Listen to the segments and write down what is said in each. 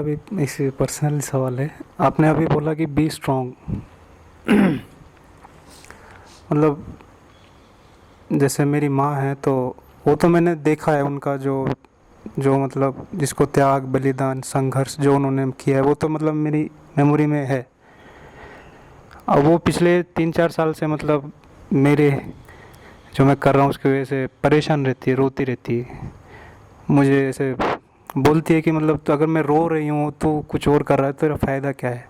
भी इस पर्सनल सवाल है। आपने अभी बोला कि बी स्ट्रॉन्ग, मतलब जैसे मेरी माँ है तो वो तो मैंने देखा है उनका जो जो मतलब जिसको त्याग बलिदान संघर्ष जो उन्होंने किया है वो तो मतलब मेरी मेमोरी में है। अब वो पिछले 3-4 साल से मतलब मेरे जो मैं कर रहा हूँ उसकी वजह से परेशान रहती है, रोती रहती है, मुझे ऐसे बोलती है कि मतलब तो अगर मैं रो रही हूँ तो कुछ और कर रहा है तो तेरा फ़ायदा क्या है,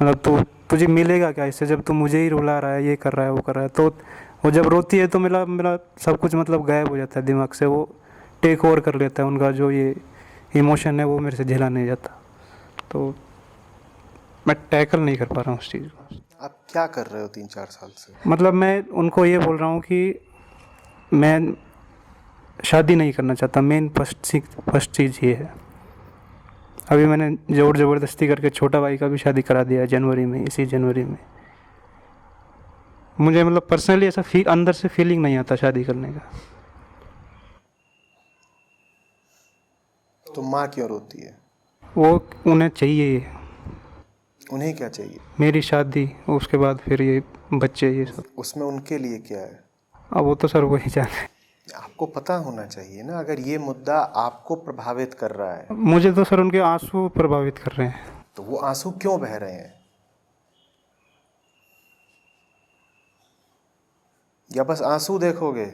मतलब तो तुझे मिलेगा क्या इससे जब तू मुझे ही रुला रहा है, ये कर रहा है वो कर रहा है। तो वो जब रोती है तो मेरा मेरा सब कुछ मतलब गायब हो जाता है दिमाग से, वो टेक ओवर कर लेता है, उनका जो ये इमोशन है वो मेरे से झेला नहीं जाता, तो मैं टैकल नहीं कर पा रहा हूँ उस चीज़ को। आप क्या कर रहे हो 3-4 साल से? मतलब मैं उनको ये बोल रहा हूँ कि मैं शादी नहीं करना चाहता, मेन फर्स्ट चीज़ ये है। अभी मैंने जोर ज़बरदस्ती करके छोटा भाई का भी शादी करा दिया है जनवरी में, इसी जनवरी में। मुझे मतलब पर्सनली ऐसा फील अंदर से फीलिंग नहीं आता शादी करने का। तो माँ क्यों रोती है? वो उन्हें चाहिए उन्हें क्या चाहिए? मेरी शादी, उसके बाद फिर ये बच्चे ये सब। उसमें उनके लिए क्या है? अब वो तो सर वही जाने। आपको पता होना चाहिए ना, अगर ये मुद्दा आपको प्रभावित कर रहा है मुझे तो सर उनके आंसू प्रभावित कर रहे हैं। तो वो आंसू क्यों बह रहे हैं? या बस आंसू देखोगे,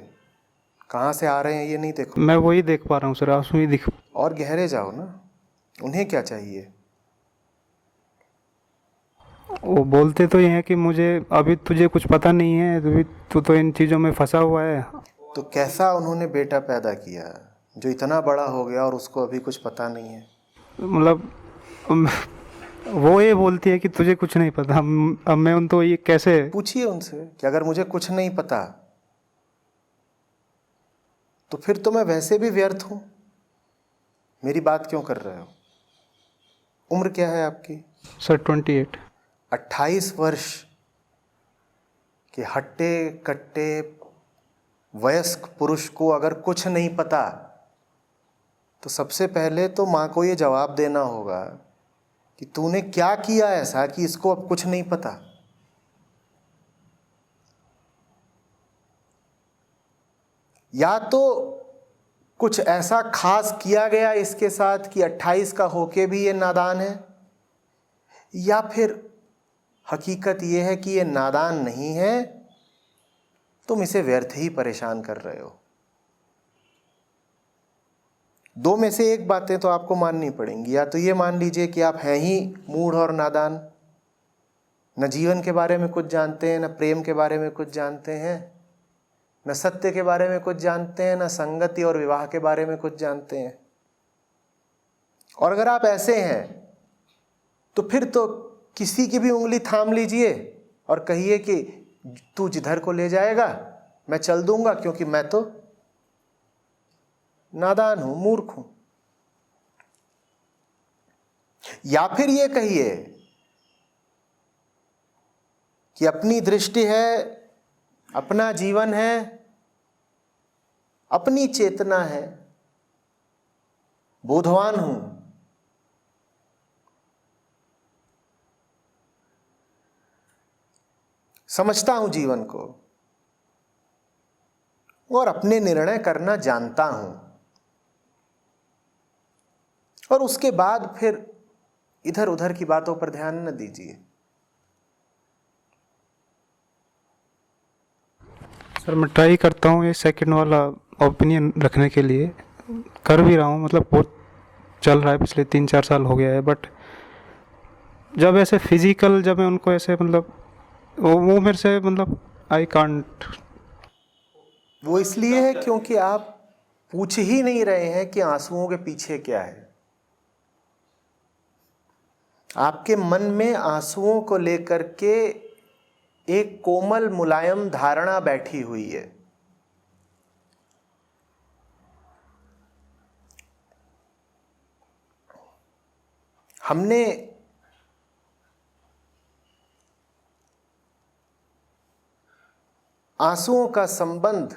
कहाँ से आ रहे हैं ये नहीं देखो? मैं वही देख पा रहा हूँ सर, आंसू ही दिख। और गहरे जाओ ना, उन्हें क्या चाहिए? वो बोलते तो ये हैं कि मुझे अभी तुझे कुछ पता नहीं है, अभी तू तो इन चीज़ों में फंसा हुआ है। तो कैसा उन्होंने बेटा पैदा किया जो इतना बड़ा हो गया और उसको अभी कुछ पता नहीं है? मतलब वो ये बोलती है कि तुझे कुछ नहीं पता। अब मैं उन तो ये कैसे। पूछिए उनसे कि अगर मुझे कुछ नहीं पता तो फिर तो मैं वैसे भी व्यर्थ हूं, मेरी बात क्यों कर रहे हो? उम्र क्या है आपकी? सर 28। 28 वर्ष के हट्टे कट्टे वयस्क पुरुष को अगर कुछ नहीं पता तो सबसे पहले तो माँ को ये जवाब देना होगा कि तूने क्या किया ऐसा कि इसको अब कुछ नहीं पता। या तो कुछ ऐसा खास किया गया इसके साथ कि 28 का होके भी ये नादान है, या फिर हकीकत ये है कि ये नादान नहीं है, तुम इसे व्यर्थ ही परेशान कर रहे हो। दो में से एक बातें तो आपको माननी पड़ेंगी। या तो ये मान लीजिए कि आप हैं ही मूढ़ और नादान, न जीवन के बारे में कुछ जानते हैं, न प्रेम के बारे में कुछ जानते हैं, न सत्य के बारे में कुछ जानते हैं, न संगति और विवाह के बारे में कुछ जानते हैं। और अगर आप ऐसे हैं तो फिर तो किसी की भी उंगली थाम लीजिए और कहिए कि तू जिधर को ले जाएगा मैं चल दूंगा, क्योंकि मैं तो नादान हूं, मूर्ख हूं। या फिर ये कहिए कि अपनी दृष्टि है, अपना जीवन है, अपनी चेतना है, बोधवान हूं, समझता हूं जीवन को और अपने निर्णय करना जानता हूं। और उसके बाद फिर इधर उधर की बातों पर ध्यान न दीजिए। सर मैं ट्राई करता हूँ ये सेकंड वाला ओपिनियन रखने के लिए, कर भी रहा हूँ, मतलब बहुत चल रहा है, पिछले 3-4 साल हो गया है। बट जब ऐसे फिजिकल जब मैं उनको ऐसे मतलब वो मेरे से मतलब आई कांट। वो इसलिए है क्योंकि आप पूछ ही नहीं रहे हैं कि आंसुओं के पीछे क्या है। आपके मन में आंसुओं को लेकर के एक कोमल मुलायम धारणा बैठी हुई है। हमने आंसुओं का संबंध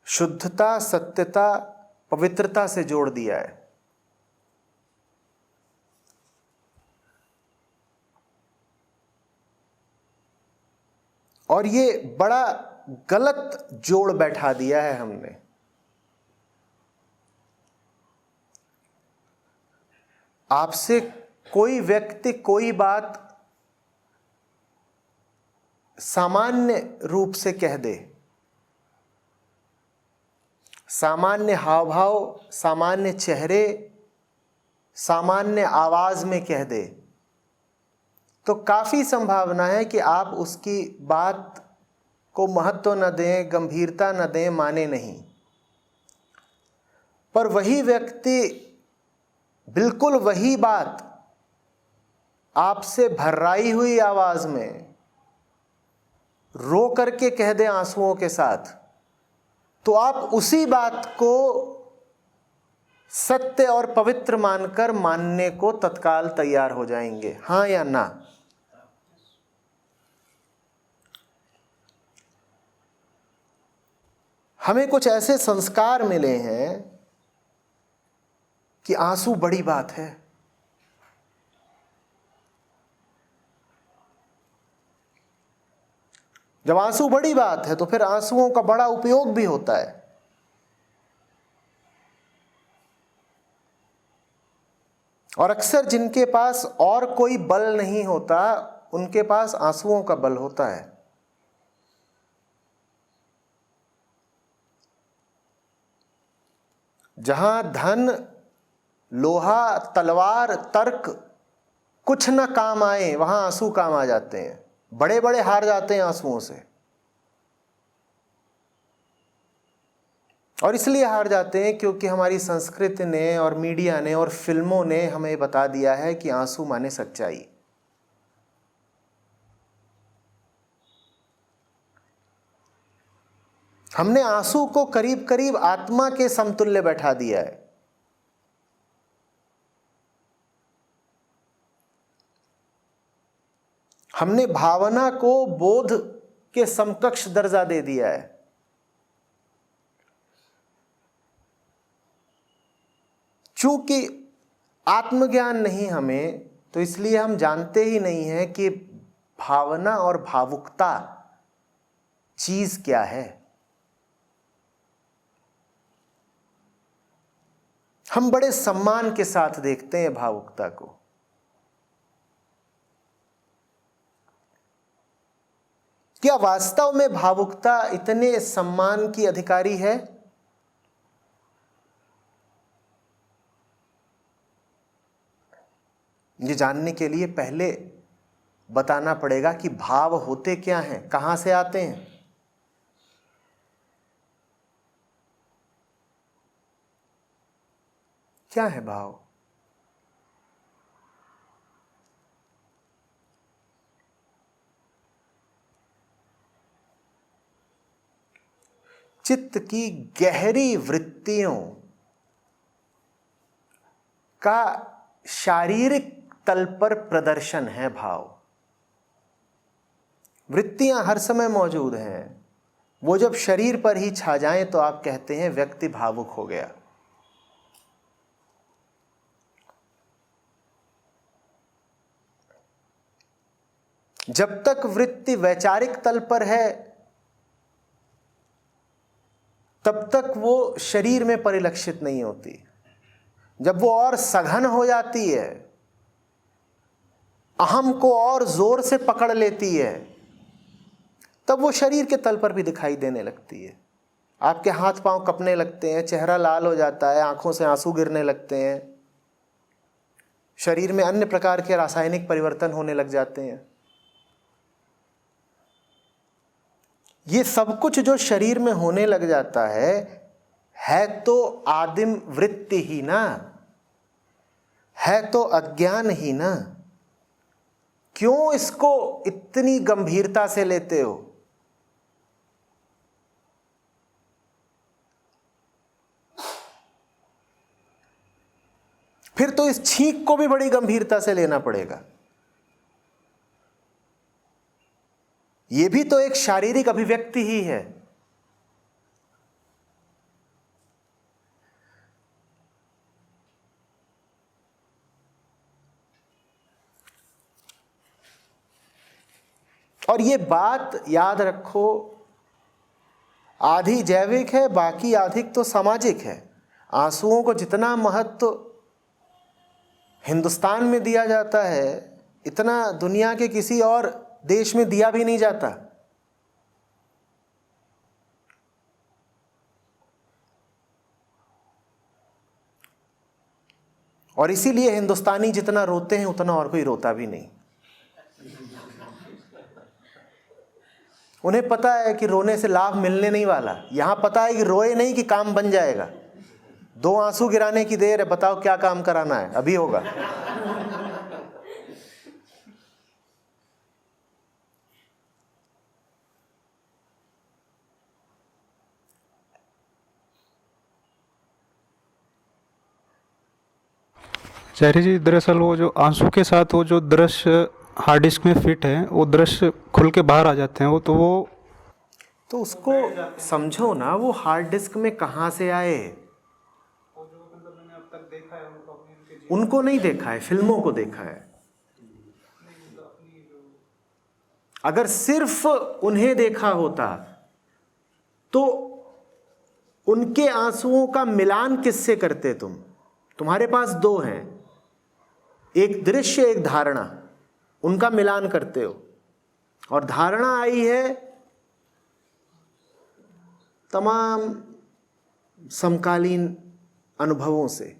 शुद्धता, सत्यता, पवित्रता से जोड़ दिया है। और ये बड़ा गलत जोड़ बैठा दिया है हमने। आपसे कोई व्यक्ति कोई बात सामान्य रूप से कह दे, सामान्य हाव भाव, सामान्य चेहरे, सामान्य आवाज में कह दे, तो काफी संभावना है कि आप उसकी बात को महत्व न दें, गंभीरता न दें, माने नहीं। पर वही व्यक्ति बिल्कुल वही बात आपसे भर्राई हुई आवाज में रो करके कह दे आंसुओं के साथ, तो आप उसी बात को सत्य और पवित्र मानकर मानने को तत्काल तैयार हो जाएंगे। हाँ या ना? हमें कुछ ऐसे संस्कार मिले हैं कि आंसू बड़ी बात है। जब आंसू बड़ी बात है तो फिर आंसुओं का बड़ा उपयोग भी होता है। और अक्सर जिनके पास और कोई बल नहीं होता, उनके पास आंसुओं का बल होता है। जहां धन, लोहा, तलवार, तर्क कुछ न काम आए, वहां आंसू काम आ जाते हैं। बड़े बड़े हार जाते हैं आंसुओं से। और इसलिए हार जाते हैं क्योंकि हमारी संस्कृति ने और मीडिया ने और फिल्मों ने हमें बता दिया है कि आंसू माने सच्चाई। हमने आंसू को करीब करीब आत्मा के समतुल्य बैठा दिया है। हमने भावना को बोध के समकक्ष दर्जा दे दिया है। चूंकि आत्मज्ञान नहीं हमें, तो इसलिए हम जानते ही नहीं हैं कि भावना और भावुकता चीज क्या है। हम बड़े सम्मान के साथ देखते हैं भावुकता को। क्या वास्तव में भावुकता इतने सम्मान की अधिकारी है? ये जानने के लिए पहले बताना पड़ेगा कि भाव होते क्या हैं, कहां से आते हैं। क्या है भाव? चित्त की गहरी वृत्तियों का शारीरिक तल पर प्रदर्शन है भाव। वृत्तियां हर समय मौजूद हैं। वो जब शरीर पर ही छा जाएं तो आप कहते हैं व्यक्ति भावुक हो गया। जब तक वृत्ति वैचारिक तल पर है तब तक वो शरीर में परिलक्षित नहीं होती। जब वो और सघन हो जाती है, अहम को और जोर से पकड़ लेती है, तब वो शरीर के तल पर भी दिखाई देने लगती है। आपके हाथ पांव कपने लगते हैं, चेहरा लाल हो जाता है, आंखों से आंसू गिरने लगते हैं, शरीर में अन्य प्रकार के रासायनिक परिवर्तन होने लग जाते हैं। ये सब कुछ जो शरीर में होने लग जाता है तो आदिम वृत्ति ही ना, है तो अज्ञान ही ना। क्यों इसको इतनी गंभीरता से लेते हो? फिर तो इस छींक को भी बड़ी गंभीरता से लेना पड़ेगा। यह भी तो एक शारीरिक अभिव्यक्ति ही है। और ये बात याद रखो, आधी जैविक है, बाकी आधिक तो सामाजिक है। आंसुओं को जितना महत्व हिंदुस्तान में दिया जाता है, इतना दुनिया के किसी और देश में दिया भी नहीं जाता। और इसीलिए हिंदुस्तानी जितना रोते हैं उतना और कोई रोता भी नहीं। उन्हें पता है कि रोने से लाभ मिलने नहीं वाला। यहां पता है कि रोए नहीं कि काम बन जाएगा। 2 आंसू गिराने की देर है, बताओ क्या काम कराना है, अभी होगा। आचार्य जी, दरअसल वो जो आंसू के साथ वो जो दृश्य हार्ड डिस्क में फिट है, वो दृश्य खुल के बाहर आ जाते हैं। वो तो उसको समझो ना, वो हार्ड डिस्क में कहाँ से आए? उनको नहीं देखा है, फिल्मों को देखा है। अगर सिर्फ उन्हें देखा होता तो उनके आंसुओं का मिलान किससे करते तुम? तुम्हारे पास 2 हैं, एक दृश्य एक धारणा, उनका मिलान करते हो। और धारणा आई है तमाम समकालीन अनुभवों से।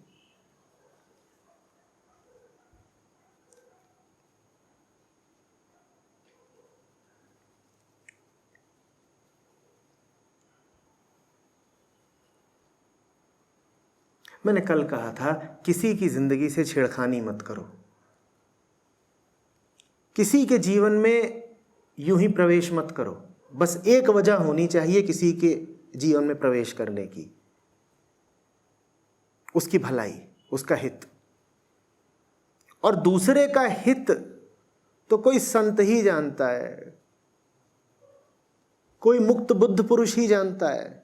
मैंने कल कहा था, किसी की जिंदगी से छेड़खानी मत करो। किसी के जीवन में यूं ही प्रवेश मत करो। बस एक वजह होनी चाहिए किसी के जीवन में प्रवेश करने की, उसकी भलाई, उसका हित। और दूसरे का हित तो कोई संत ही जानता है, कोई मुक्त बुद्ध पुरुष ही जानता है।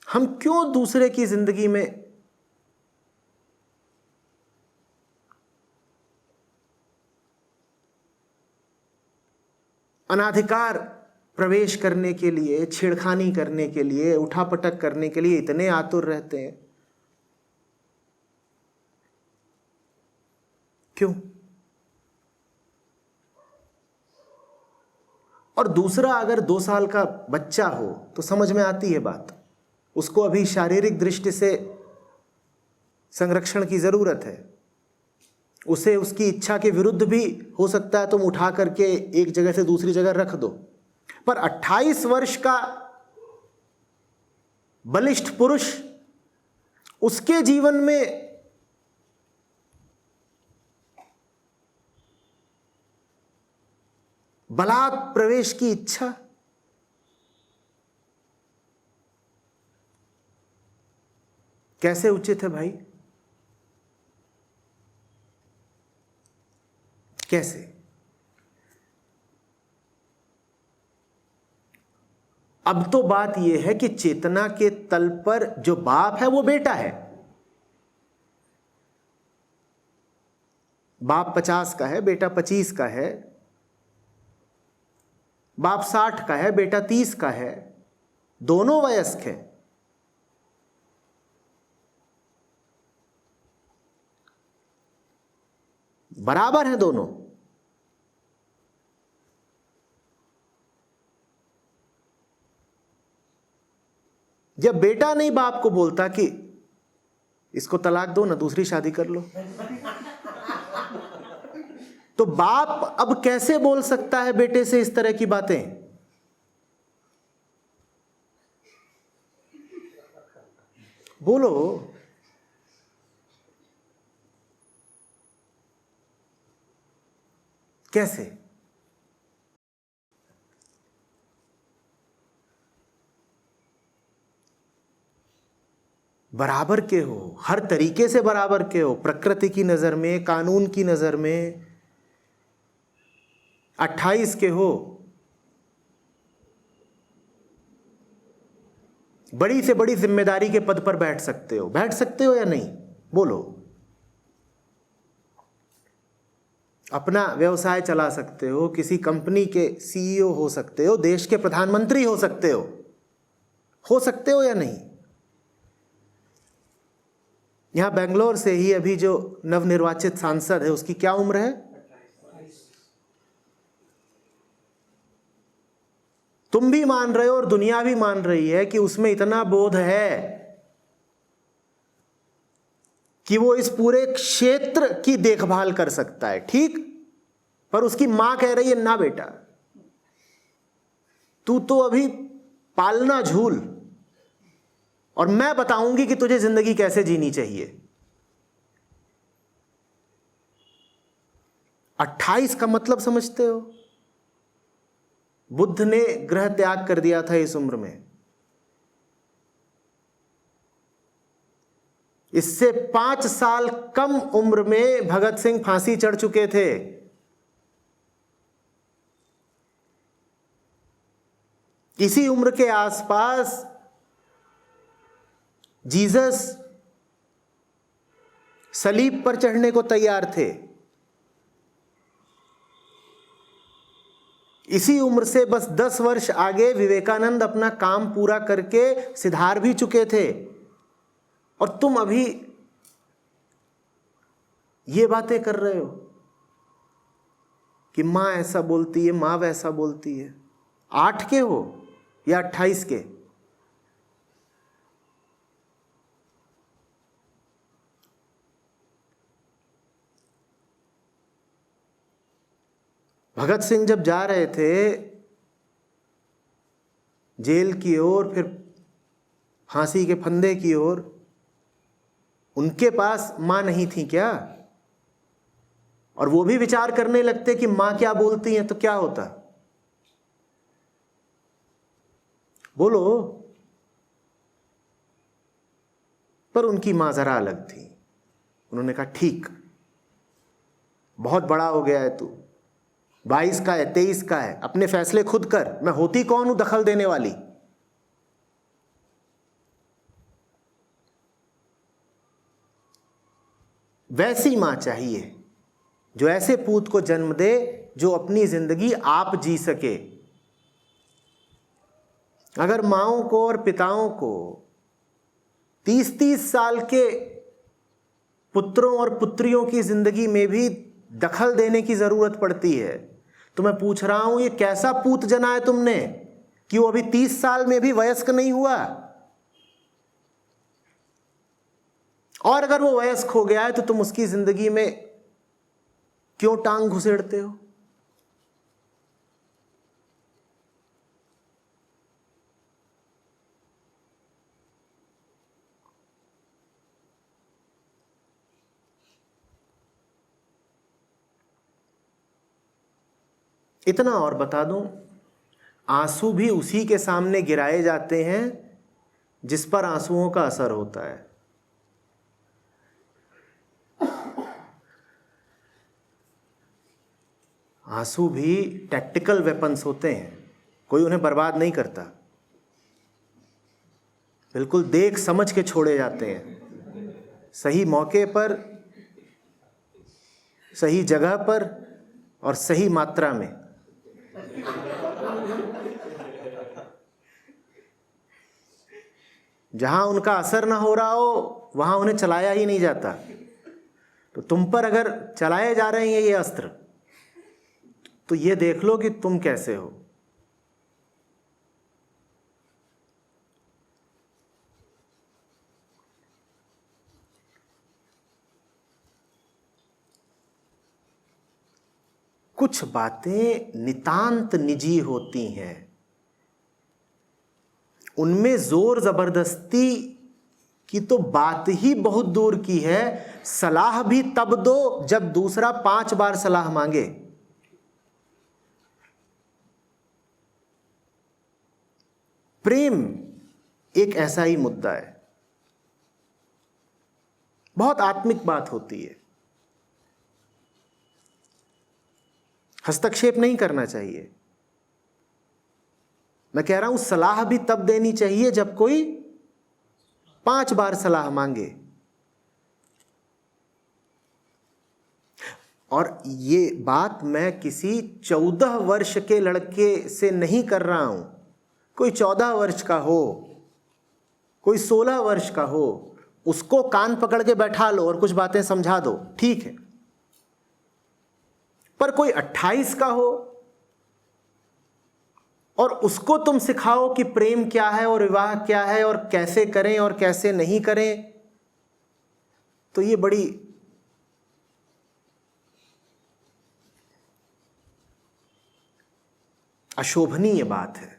हम क्यों दूसरे की जिंदगी में अनाधिकार प्रवेश करने के लिए, छेड़खानी करने के लिए, उठापटक करने के लिए इतने आतुर रहते हैं? क्यों? और दूसरा, अगर 2 साल का बच्चा हो तो समझ में आती है बात। उसको अभी शारीरिक दृष्टि से संरक्षण की जरूरत है। उसे उसकी इच्छा के विरुद्ध भी हो सकता है तुम उठा करके एक जगह से दूसरी जगह रख दो। पर 28 वर्ष का बलिष्ठ पुरुष, उसके जीवन में बलात् प्रवेश की इच्छा, कैसे उचित है भाई? कैसे? अब तो बात यह है कि चेतना के तल पर जो बाप है वो बेटा है। बाप 50 का है, बेटा 25 का है। बाप 60 का है, बेटा 30 का है। दोनों वयस्क हैं। बराबर हैं दोनों। जब बेटा नहीं बाप को बोलता कि इसको तलाक दो ना, दूसरी शादी कर लो, तो बाप अब कैसे बोल सकता है बेटे से इस तरह की बातें? बोलो। कैसे? बराबर के हो, हर तरीके से बराबर के हो। प्रकृति की नजर में, कानून की नजर में 28 के हो। बड़ी से बड़ी जिम्मेदारी के पद पर बैठ सकते हो। बैठ सकते हो या नहीं? बोलो। अपना व्यवसाय चला सकते हो, किसी कंपनी के सीईओ हो सकते हो, देश के प्रधानमंत्री हो सकते हो या नहीं? यहां बेंगलोर से ही अभी जो नवनिर्वाचित सांसद है उसकी क्या उम्र है? तुम भी मान रहे हो और दुनिया भी मान रही है कि उसमें इतना बोध है कि वो इस पूरे क्षेत्र की देखभाल कर सकता है, ठीक? पर उसकी मां कह रही है ना बेटा, तू तो अभी पालना झूल, और मैं बताऊंगी कि तुझे जिंदगी कैसे जीनी चाहिए। 28 का मतलब समझते हो? बुद्ध ने गृह त्याग कर दिया था इस उम्र में। इससे 5 साल कम उम्र में भगत सिंह फांसी चढ़ चुके थे। इसी उम्र के आसपास जीसस सलीब पर चढ़ने को तैयार थे। इसी उम्र से बस 10 वर्ष आगे विवेकानंद अपना काम पूरा करके सिधार भी चुके थे। और तुम अभी ये बातें कर रहे हो कि मां ऐसा बोलती है, मां वैसा बोलती है। 8 के हो या 28 के? भगत सिंह जब जा रहे थे जेल की ओर, फिर फांसी के फंदे की ओर, उनके पास मां नहीं थी क्या? और वो भी विचार करने लगते कि मां क्या बोलती हैं तो क्या होता? बोलो। पर उनकी मां जरा अलग थी। उन्होंने कहा ठीक, बहुत बड़ा हो गया है तू, 22 का है, 23 का है, अपने फैसले खुद कर, मैं होती कौन हूं दखल देने वाली। वैसी मां चाहिए जो ऐसे पूत को जन्म दे जो अपनी जिंदगी आप जी सके। अगर माओं को और पिताओं को 30-30 साल के पुत्रों और पुत्रियों की जिंदगी में भी दखल देने की जरूरत पड़ती है, तो मैं पूछ रहा हूं ये कैसा पूत जना है तुमने कि वो अभी 30 साल में भी वयस्क नहीं हुआ? और अगर वो वयस्क हो गया है तो तुम उसकी जिंदगी में क्यों टांग घुसेड़ते हो? इतना और बता दूं, आंसू भी उसी के सामने गिराए जाते हैं जिस पर आंसुओं का असर होता है। आंसू भी टैक्टिकल वेपन्स होते हैं, कोई उन्हें बर्बाद नहीं करता, बिल्कुल देख समझ के छोड़े जाते हैं, सही मौके पर, सही जगह पर और सही मात्रा में। जहां उनका असर ना हो रहा हो वहां उन्हें चलाया ही नहीं जाता। तो तुम पर अगर चलाए जा रहे हैं ये अस्त्र, तो ये देख लो कि तुम कैसे हो। कुछ बातें नितांत निजी होती हैं, उनमें जोर जबरदस्ती की तो बात ही बहुत दूर की है। सलाह भी तब दो जब दूसरा 5 बार सलाह मांगे। प्रेम एक ऐसा ही मुद्दा है, बहुत आत्मिक बात होती है, हस्तक्षेप नहीं करना चाहिए। मैं कह रहा हूं सलाह भी तब देनी चाहिए जब कोई 5 बार सलाह मांगे। और ये बात मैं किसी 14 वर्ष के लड़के से नहीं कर रहा हूं। कोई 14 वर्ष का हो, कोई 16 वर्ष का हो, उसको कान पकड़ के बैठा लो और कुछ बातें समझा दो, ठीक है। पर कोई 28 का हो और उसको तुम सिखाओ कि प्रेम क्या है और विवाह क्या है और कैसे करें और कैसे नहीं करें, तो ये बड़ी अशोभनीय बात है।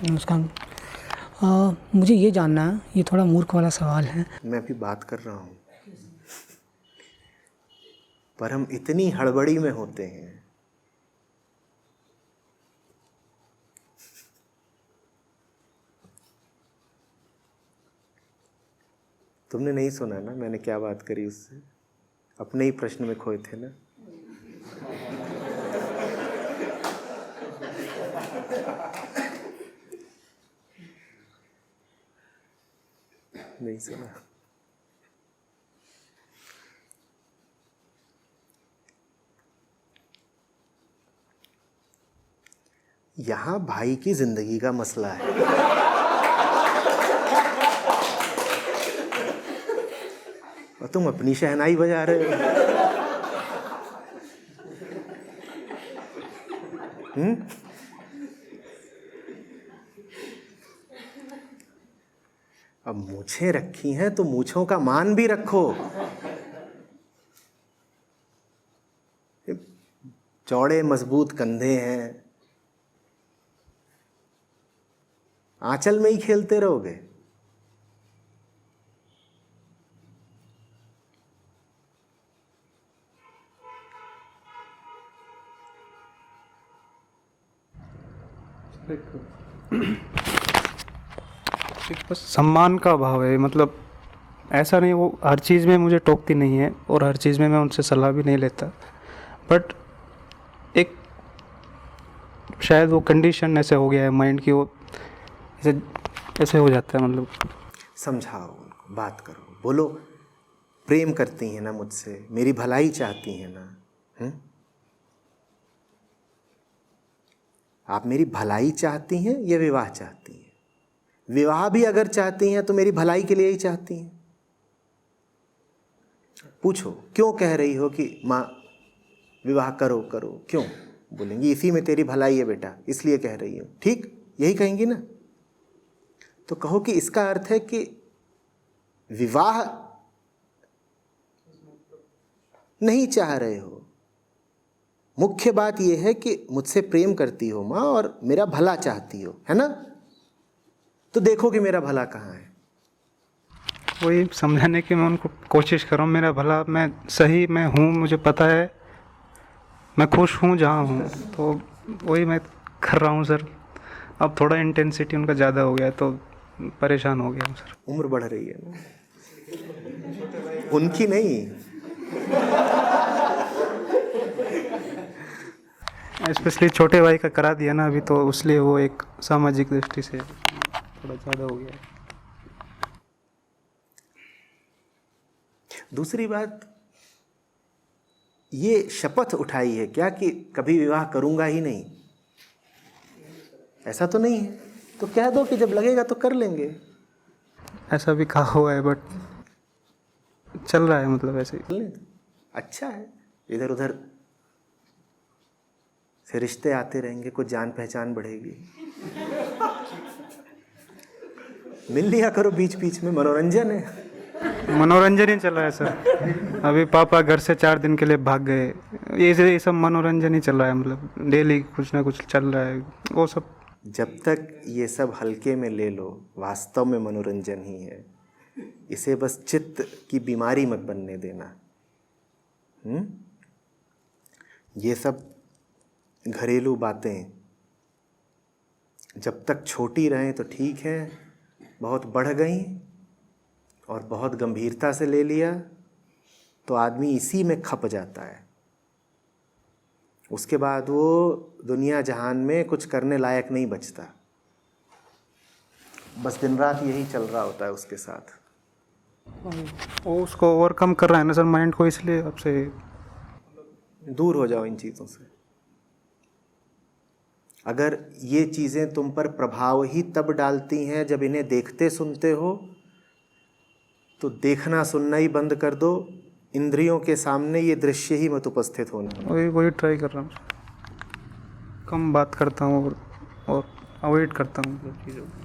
नमस्कार। मुझे ये जानना है, ये थोड़ा मूर्ख वाला सवाल है। मैं भी बात कर रहा हूं, पर हम इतनी हड़बड़ी में होते हैं। तुमने नहीं सुना ना मैंने क्या बात करी उससे? अपने ही प्रश्न में खोए थे ना। नहीं सुना। यहां भाई की जिंदगी का मसला है। और तुम अपनी शहनाई बजा रहे हो। अब मूछें रखी हैं तो मूछों का मान भी रखो। चौड़े मजबूत कंधे हैं, आंचल में ही खेलते रहोगे। बस सम्मान का अभाव है, मतलब ऐसा नहीं वो हर चीज़ में मुझे टोकती नहीं है और हर चीज़ में मैं उनसे सलाह भी नहीं लेता, बट एक शायद वो कंडीशन ऐसे हो गया है माइंड की, वो ऐसे ऐसे हो जाता है। मतलब समझाओ उनको, बात करो, बोलो प्रेम करती हैं ना मुझसे, मेरी भलाई चाहती हैं ना। आप मेरी भलाई चाहती हैं या विवाह चाहती हैं? विवाह भी अगर चाहती हैं तो मेरी भलाई के लिए ही चाहती हैं। पूछो क्यों कह रही हो कि माँ विवाह करो करो, क्यों? बोलेंगी इसी में तेरी भलाई है बेटा, इसलिए कह रही हूँ। ठीक, यही कहेंगी ना। तो कहो कि इसका अर्थ है कि विवाह नहीं चाह रहे हो, मुख्य बात यह है कि मुझसे प्रेम करती हो माँ और मेरा भला चाहती हो, है ना? तो देखो कि मेरा भला कहाँ है। वही समझाने की मैं उनको कोशिश कर रहा हूँ, मेरा भला, मैं सही मैं हूँ, मुझे पता है, मैं खुश हूँ जहाँ हूँ, तो वही मैं कर रहा हूँ सर। अब थोड़ा इंटेंसिटी उनका ज़्यादा हो गया तो परेशान हो गया हूँ सर। उम्र बढ़ रही है ना, उनकी नहीं। स्पेशली छोटे भाई का करा दिया ना अभी, तो इसलिए वो एक सामाजिक दृष्टि से थोड़ा ज़्यादा हो गया है। दूसरी बात, ये शपथ उठाई है क्या कि कभी विवाह करूंगा ही नहीं? ऐसा तो नहीं है। तो कह दो कि जब लगेगा तो कर लेंगे। ऐसा भी कहा हुआ है, बट चल रहा है, मतलब ऐसे ही। अच्छा है, इधर उधर से रिश्ते आते रहेंगे, कुछ जान पहचान बढ़ेगी। मिल लिया करो बीच बीच में, मनोरंजन है। मनोरंजन ही चल रहा है सर। अभी पापा घर से 4 दिन के लिए भाग गए, ये सब मनोरंजन ही चल रहा है, मतलब डेली कुछ ना कुछ चल रहा है वो सब। जब तक ये सब हल्के में ले लो, वास्तव में मनोरंजन ही है। इसे बस चित्त की बीमारी मत बनने देना। ये सब घरेलू बातें जब तक छोटी रहें तो ठीक है, बहुत बढ़ गई और बहुत गंभीरता से ले लिया तो आदमी इसी में खप जाता है। उसके बाद वो दुनिया जहान में कुछ करने लायक नहीं बचता। बस दिन रात यही चल रहा होता है उसके साथ। वो उसको ओवरकम कर रहा है ना सर माइंड को, इसलिए आपसे दूर हो जाओ इन चीज़ों से। अगर ये चीज़ें तुम पर प्रभाव ही तब डालती हैं जब इन्हें देखते सुनते हो, तो देखना सुनना ही बंद कर दो। इंद्रियों के सामने ये दृश्य ही मत उपस्थित होना। वही ट्राई कर रहा हूँ, कम बात करता हूँ और अवॉइड करता हूँ मतलब चीज़ों को।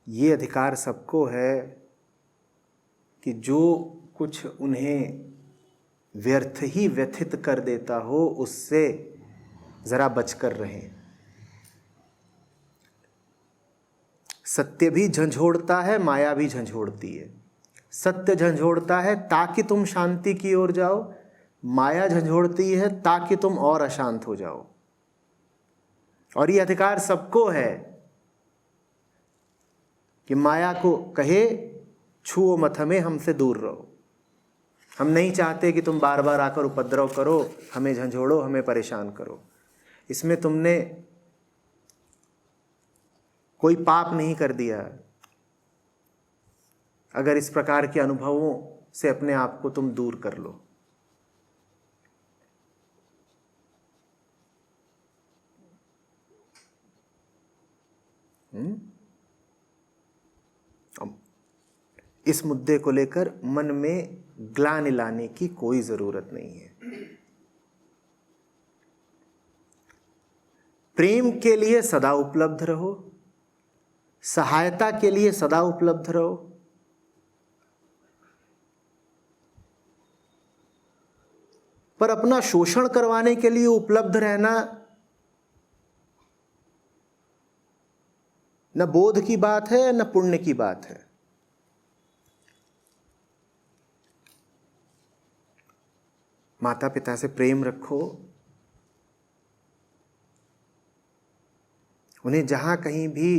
ये अधिकार सबको है कि जो कुछ उन्हें व्यर्थ ही व्यथित कर देता हो उससे जरा बचकर रहें। सत्य भी झंझोड़ता है, माया भी झंझोड़ती है। सत्य झंझोड़ता है ताकि तुम शांति की ओर जाओ, माया झंझोड़ती है ताकि तुम और अशांत हो जाओ। और ये अधिकार सबको है कि माया को कहे छुओ मत हमें, हमसे दूर रहो। हम नहीं चाहते कि तुम बार बार आकर उपद्रव करो, हमें झंझोड़ो, हमें परेशान करो। इसमें तुमने कोई पाप नहीं कर दिया अगर इस प्रकार के अनुभवों से अपने आप को तुम दूर कर लो। इस मुद्दे को लेकर मन में ग्लानि लाने की कोई जरूरत नहीं है। प्रेम के लिए सदा उपलब्ध रहो, सहायता के लिए सदा उपलब्ध रहो। पर अपना शोषण करवाने के लिए उपलब्ध रहना न बोध की बात है न पुण्य की बात है। माता पिता से प्रेम रखो, उन्हें जहां कहीं भी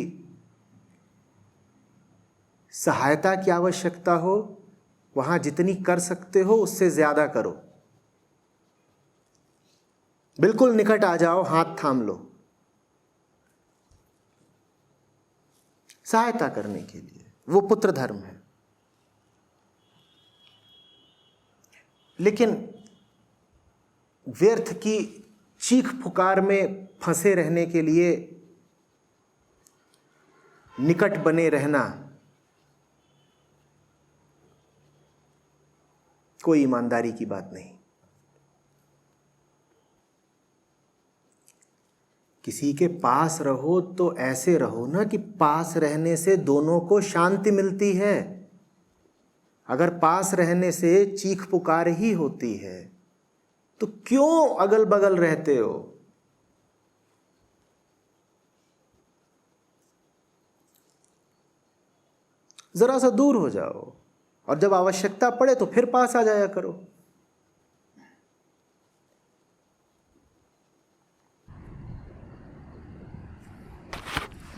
सहायता की आवश्यकता हो वहां जितनी कर सकते हो उससे ज्यादा करो। बिल्कुल निकट आ जाओ, हाथ थाम लो सहायता करने के लिए, वो पुत्र धर्म है। लेकिन व्यर्थ की चीख पुकार में फंसे रहने के लिए निकट बने रहना कोई ईमानदारी की बात नहीं। किसी के पास रहो तो ऐसे रहो ना कि पास रहने से दोनों को शांति मिलती है। अगर पास रहने से चीख पुकार ही होती है तो क्यों अगल बगल रहते हो? जरा सा दूर हो जाओ और जब आवश्यकता पड़े तो फिर पास आ जाया करो।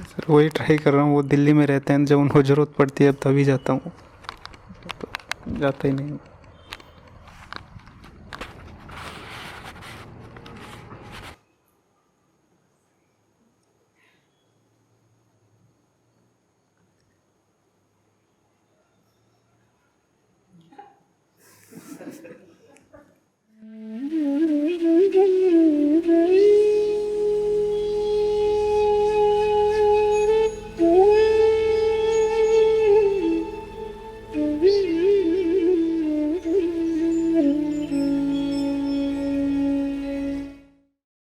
सर वही ट्राई कर रहा हूँ। वो दिल्ली में रहते हैं, जब उनको ज़रूरत पड़ती है तभी जाता हूँ, तो जाता ही नहीं हूँ।